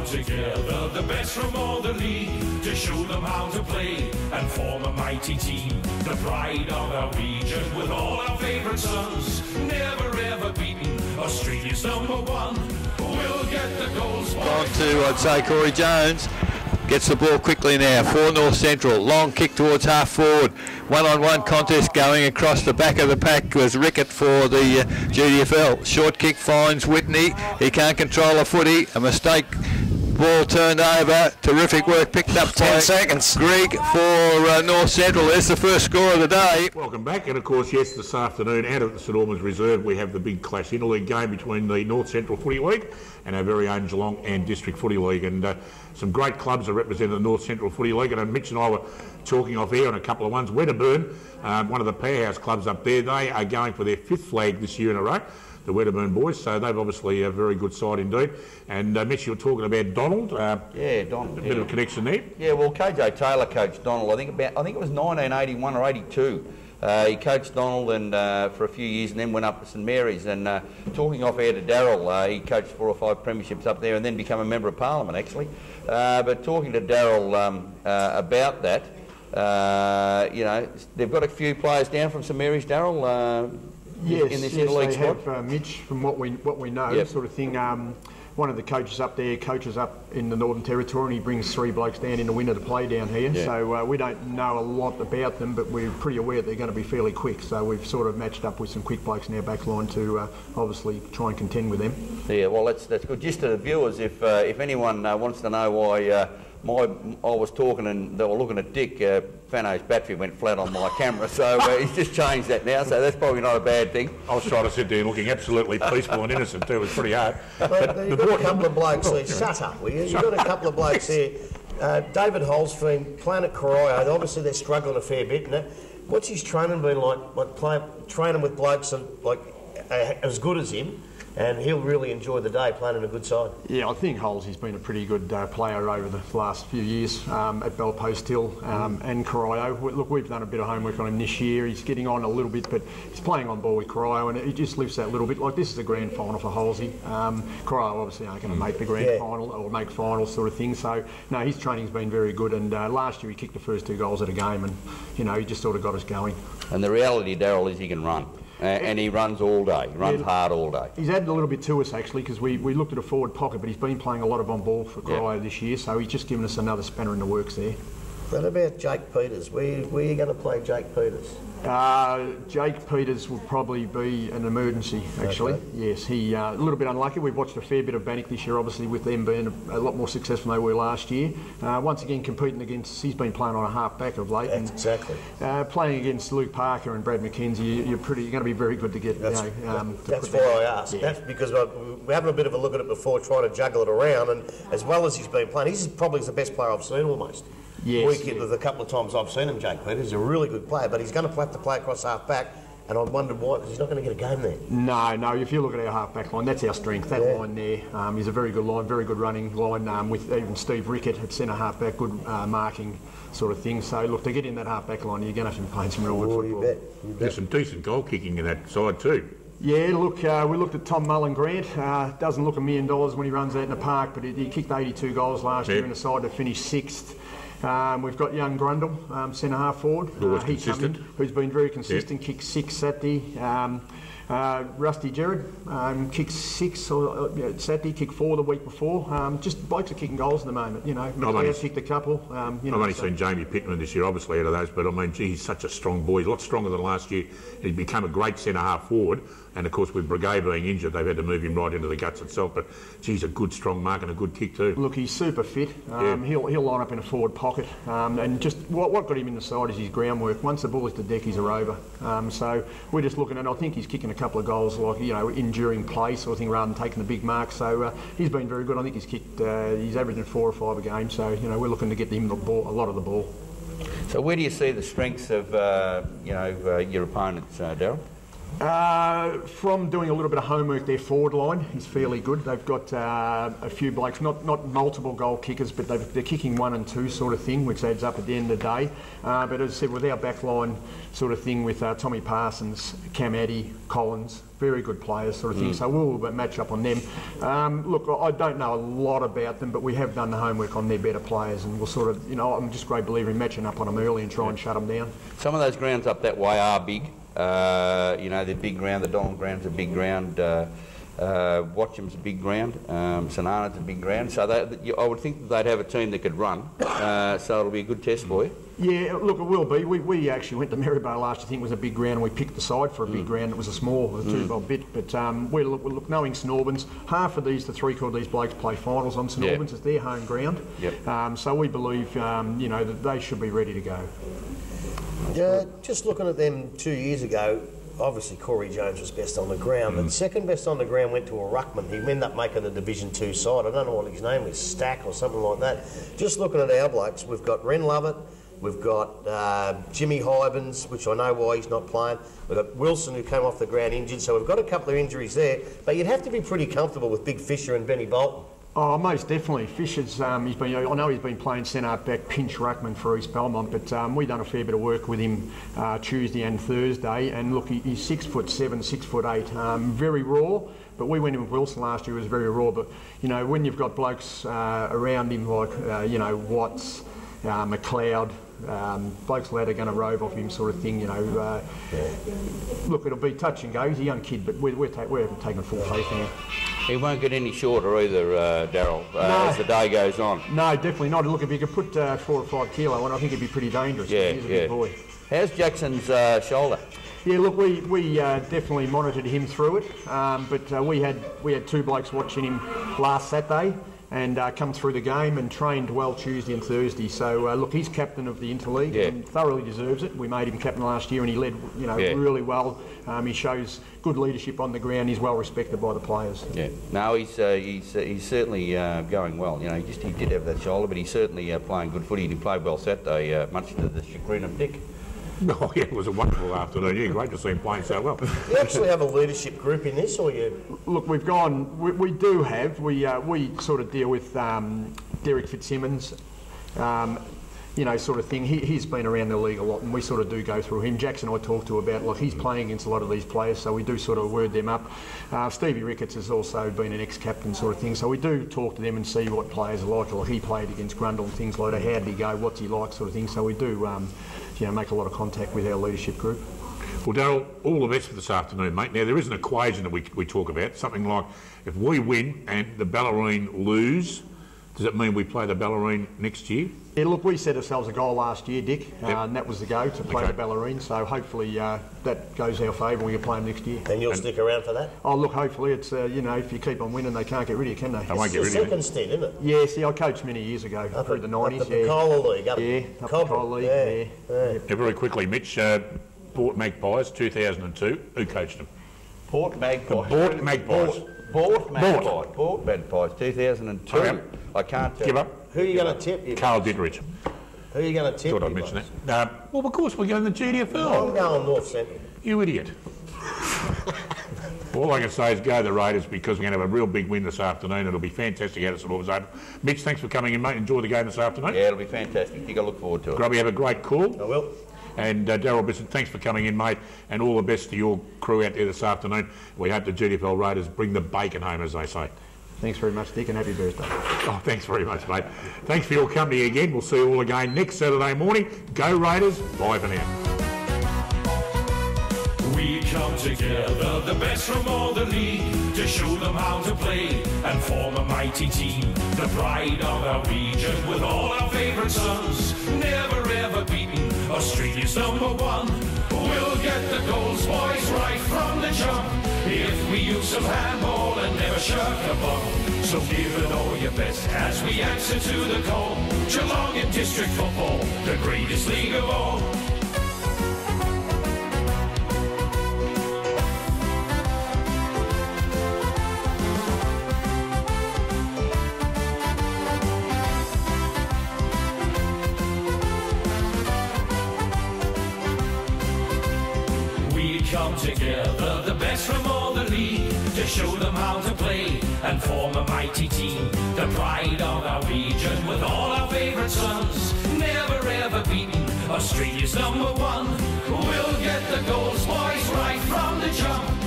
brought together the best from all the league to show them how to play and form a mighty team. The pride of our region with all our favourite sons, never ever beaten, Australia's #1. We'll get the goals. On to, I'd say, Corey Jones. Gets the ball quickly now for North Central. Long kick towards half forward. One-on-one contest going across the back of the pack was Rickett for the GDFL. Short kick finds Whitney. He can't control a footy. A mistake. Ball turned over. Terrific work picked up 10 seconds. Greg for North Central. There's the first score of the day. Welcome back. And of course, yes, this afternoon out at the St Albans Reserve we have the big clash interleague game between the North Central Footy League and our very own Geelong and District Footy League. And some great clubs are represented in the North Central Footy League. And Mitch and I were talking off air on a couple of ones. Wedderburn, one of the powerhouse clubs up there, they are going for their 5th flag this year in a row, the Wedderburn boys, so they've obviously a very good side indeed. And Mitch, you were talking about Donald. Yeah, Donald. A bit of a connection there. Yeah, well, KJ Taylor coached Donald. I think it was 1981 or 82. He coached Donald and for a few years, and then went up to St Mary's. And talking off air to Daryl, he coached 4 or 5 premierships up there, and then become a member of Parliament actually. But talking to Daryl about that, you know, they've got a few players down from St Mary's, Daryl. Yes, in this interleague they squad. Have, Mitch, from what we know, yep. Sort of thing. One of the coaches up there coaches up in the Northern Territory, and he brings 3 blokes down in the winter to play down here. Yeah. So we don't know a lot about them, but we're pretty aware they're going to be fairly quick. So we've sort of matched up with some quick blokes in our back line to obviously try and contend with them. Yeah, well, that's good. Just to the viewers, if anyone wants to know why I was talking and they were looking at Dick, Fano's battery went flat on my camera, so he's just changed that now, so that's probably not a bad thing. I was trying to sit there looking absolutely peaceful and innocent too. It was pretty hard. But you've got a couple of blokes there. Shut up, will you? You've got a couple of blokes there. David Holsford, Planet Corio, obviously they're struggling a fair bit. What's his training been like training with blokes like as good as him? And he'll really enjoy the day playing in a good side. Yeah, I think Holsey's been a pretty good player over the last few years at Belpost Hill and Corio. Look, we've done a bit of homework on him this year. He's getting on a little bit, but he's playing on ball with Corio, and he just lifts that little bit. Like, this is a grand final for Holsey. Corio obviously aren't going to make the grand final or make finals sort of thing. So, no, his training's been very good, and last year he kicked the first 2 goals at a game, and, you know, he just sort of got us going. And the reality, Daryl, is he can run. And he runs all day. He runs hard all day. He's added a little bit to us actually, because we looked at a forward pocket, but he's been playing a lot of on ball for Corio this year, so he's just given us another spanner in the works there. What about Jake Peters? Where are you going to play Jake Peters? Jake Peters will probably be an emergency, actually. Okay. Yes, he a little bit unlucky. We've watched a fair bit of Bannock this year, obviously, with them being a lot more successful than they were last year. Once again, competing against, he's been playing on a half back of late. That's exactly. Playing against Luke Parker and Brad McKenzie, you're going to be very good to get. That's why I asked. Yeah. That's because we're having a bit of a look at it before, trying to juggle it around, and as well as he's been playing, he's probably the best player I've seen almost. Yes, The couple of times I've seen him, Jake Peters, he's a really good player, but he's going to have to play across half back, and I wondered why, because he's not going to get a game there. No, if you look at our half back line, that's our strength, that line there. Is a very good line, very good running line, with even Steve Rickett at centre half back, good marking sort of thing. So look, to get in that half back line, you're going to have to be playing some real good football. You bet. There's some decent goal kicking in that side too. Yeah, look, we looked at Tom Mullen-Grant. Doesn't look $1 million when he runs out in the park, but he kicked 82 goals last year in the side to finish 6th. We've got young Grundle, centre half forward, who's been very consistent. Kicked 6 Saturday. Rusty Gerard kicked 6 Saturday, kicked 4 the week before. Just blokes are kicking goals at the moment. You know, McLeod kicked a couple. I've only seen Jamie Pittman this year, obviously, out of those, but I mean, gee, he's such a strong boy. He's a lot stronger than last year. He's become a great centre half forward. And of course, with Brigade being injured, they've had to move him right into the guts itself. But geez, a good strong mark and a good kick too. Look, he's super fit. He'll line up in a forward pocket. And just what got him in the side is his groundwork. Once the ball is to deck, he's a rover. So we're just looking at. I think he's kicking a couple of goals, like, you know, enduring play sort of thing, rather than taking the big mark. So he's been very good. I think he's kicked. He's averaging 4 or 5 a game. So you know, we're looking to get him the ball, a lot of the ball. So where do you see the strengths of your opponents, Daryl? From doing a little bit of homework, their forward line is fairly good. They've got a few blokes, not multiple goal kickers, but they're kicking 1 and 2 sort of thing, which adds up at the end of the day. But as I said, with our back line sort of thing with Tommy Parsons, Cam Addy, Collins, very good players sort of thing, so we'll match up on them. Look, I don't know a lot about them, but we have done the homework on their better players, and we'll sort of, you know, I'm just a great believer in matching up on them early and try and shut them down. Some of those grounds up that way are big. You know, they're big ground. The Donald ground's a big ground. Watcham's a big ground. Sanana's a big ground. So I would think that they'd have a team that could run. So it'll be a good test for you. Yeah, look, it will be. We actually went to Maryborough last year. I think it was a big ground. We picked the side for a big ground. It was a small, a 2-bob bit. But we look, knowing St Albans, half of these to 3/4 of these blokes play finals on St Albans. It's their home ground. Yep. So we believe, you know, that they should be ready to go. Yeah, just looking at them 2 years ago, obviously Corey Jones was best on the ground, but second best on the ground went to a ruckman. He ended up making the Division 2 side. I don't know what his name is, Stack or something like that. Just looking at our blokes, we've got Ren Lovett, we've got Jimmy Hybens, which I know why he's not playing. We've got Wilson, who came off the ground injured, so we've got a couple of injuries there. But you'd have to be pretty comfortable with Big Fisher and Benny Bolton. I most definitely. Fisher's, I know he's been playing centre back, pinch ruckman for East Belmont, but we've done a fair bit of work with him Tuesday and Thursday, and look, he's 6'7", 6'8", very raw. But we went in with Wilson last year, he was very raw. But you know, when you've got blokes around him like you know, Watts, McLeod, blokes that are going to rove off him, sort of thing. You know, look, it'll be touch and go. He's a young kid, but we're taking full faith in him. He won't get any shorter either, Darryl, as the day goes on. No, definitely not. Look, if you could put 4 or 5 kilo on, I think he'd be pretty dangerous. Yeah, he's a big boy. How's Jackson's shoulder? Yeah, look, we definitely monitored him through it, but we had 2 blokes watching him last Saturday and come through the game and trained well Tuesday and Thursday. So look, he's captain of the Interleague and thoroughly deserves it. We made him captain last year and he led, you know, really well. He shows good leadership on the ground. He's well respected by the players. Yeah, no, he's certainly going well. You know, he did have that shoulder, but he's certainly playing good footy. He played well Saturday, much to the chagrin of Dick. Oh, yeah, it was a wonderful afternoon. Yeah, great to see him playing so well. You actually have a leadership group in this, or you? Look, we've gone. We do have. We sort of deal with Derek Fitzsimmons, you know, sort of thing. He's been around the league a lot, and we sort of do go through him. Jackson I talk to about, like, he's playing against a lot of these players, so we do sort of word them up. Stevie Ricketts has also been an ex-captain sort of thing, so we do talk to them and see what players are like. Like, he played against Grundle and things like that. How did he go? What's he like, sort of thing. So we do, you know, make a lot of contact with our leadership group. Well, Darryl, all the best for this afternoon, mate. Now, there is an equation that we talk about, something like if we win and the Ballerine lose, does it mean we play the Ballerine next year? Yeah, look, we set ourselves a goal last year, Dick, and that was the go, to play the Ballerine, so hopefully that goes our favour and we can play them next year. And you'll stick around for that? Oh, look, hopefully it's, you know, if you keep on winning, they can't get rid of you, can they? They won't get rid of you. It's the second stint, isn't it? Yeah, see, I coached many years ago, through the 90s. Up the Cola League, up the Cola League, Yeah, very quickly, Mitch, Port Magpies, 2002, who coached them? Port Magpies. Port Magpies. Port Magpies. Port Magpies, 2002. Okay. I can't tell. Give up. Who are you going to tip? Carl Ditterich. Who are you going to tip? Thought I'd mention that. Well, of course, we're going to the GDFL. I'm going North Central. You idiot. All I can say is go the Raiders, because we're going to have a real big win this afternoon. It'll be fantastic out at St Albans Open. Mitch, thanks for coming in, mate. Enjoy the game this afternoon. Yeah, it'll be fantastic. I think I look forward to it. Grubby, have a great call. I will. And Darryl Bisson, thanks for coming in, mate, and all the best to your crew out there this afternoon. We hope the GDFL Raiders bring the bacon home, as they say. Thanks very much, Dick, and happy birthday. Oh, thanks very much, mate. Thanks for your company again. We'll see you all again next Saturday morning. Go Raiders. Bye for now. We come together, the best from all the league, to show them how to play and form a mighty team. The pride of our region with all our favourite sons, never ever beaten, Australia's #1. We'll get the goals, boys, right from the jump, if we use some handball and never shirk a bump. So give it all your best as we answer to the call. Geelong in district football, the greatest league of all. Come together, show them how to play and form a mighty team. The pride of our region with all our favourite sons. Never ever beaten, Australia's #1. We'll get the goals, boys, right from the jump.